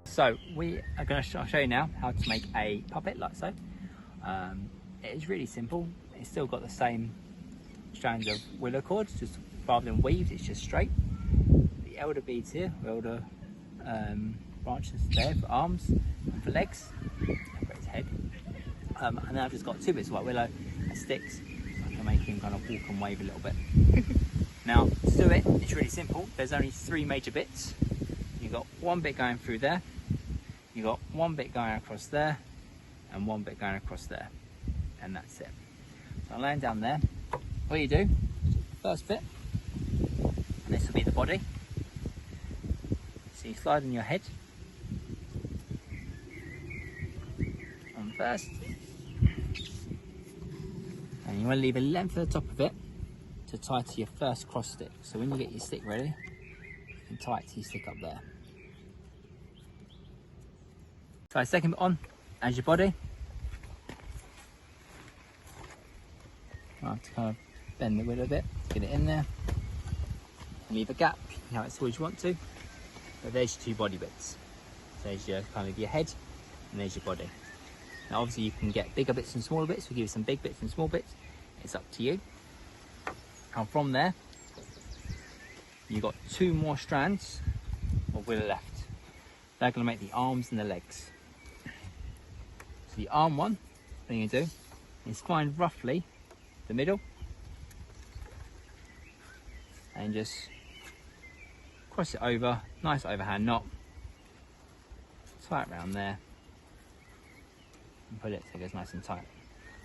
So we are going to show you now how to make a puppet like so. It is really simple. It's still got the same strands of willow cords, just rather than weaves, it's just straight. The elder beads here, elder branches there for arms and for legs, and for his head. And then I've just got two bits of white willow and sticks, so I can make him kind of walk and wave a little bit. Now to do it, it's really simple. There's only three major bits. You've got one bit going through there, you've got one bit going across there, and one bit going across there, and that's it. So I'm laying down there. What you do, first bit, and this will be the body. So you slide on your head on first, and you want to leave a length at the top of it to tie to your first cross stick. So when you get your stick ready, you can tie it to your stick up there. Tie the second bit on as your body. I have to kind of bend the willow a bit, get it in there. Leave a gap, you can have it as full as you want to. But there's your two body bits. There's your kind of your head, and there's your body. Now obviously you can get bigger bits and smaller bits. We'll give you some big bits and small bits. It's up to you. And from there, you've got two more strands of willow left. They're going to make the arms and the legs. So the arm one, what you're going to do is find roughly the middle and just cross it over, nice overhand knot, tie it around there and put it so it goes nice and tight,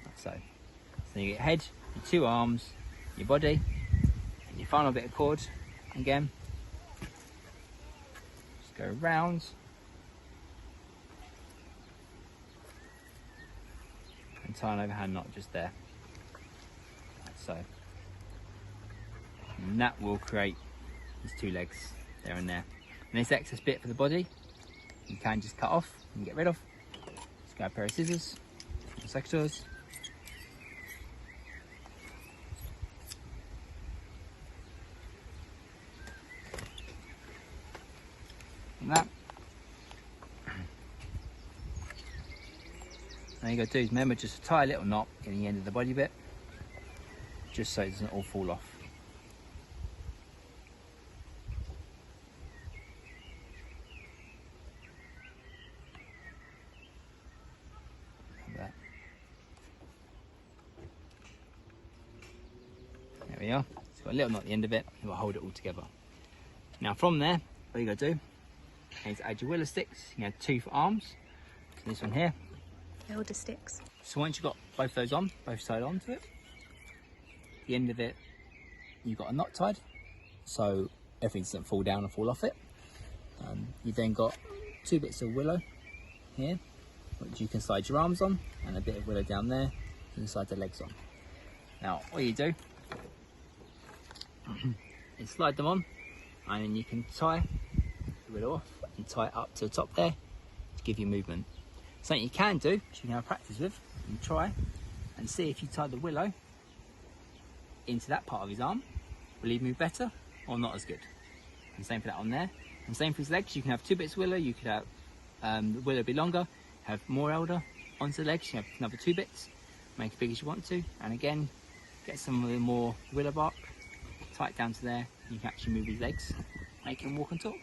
like so. So you get your head, your two arms, your body, and your final bit of cord again. Just go round and tie an overhand knot just there, like so. And that will create these two legs there and there. And this excess bit for the body, you can just cut off and get rid of. Just grab a pair of scissors, secateurs. Like that. Now you got to do is remember just to tie a little knot in the end of the body bit, just so it doesn't all fall off. Like that. There we are. It's got a little knot at the end of it, it will hold it all together. Now from there, what you got to do is add your willow sticks. You have two for arms. So this one here. Elder sticks. So once you've got both those on, both sides onto it, the end of it, you've got a knot tied, so everything doesn't fall down and fall off it. You've then got two bits of willow here, which you can slide your arms on, and a bit of willow down there, you can slide the legs on. Now, what you do is slide them on, and then you can tie the willow off and tie it up to the top there to give you movement. Something you can do, which you can have practice with, and try and see if you tie the willow into that part of his arm, will he move better or not as good? And same for that on there. And same for his legs, you can have two bits of willow, you could have the willow be longer, have more elder onto the legs, you have another two bits, make it big as you want to, and again, get some of the more willow bark, tie it down to there, you can actually move his legs, make him walk and talk.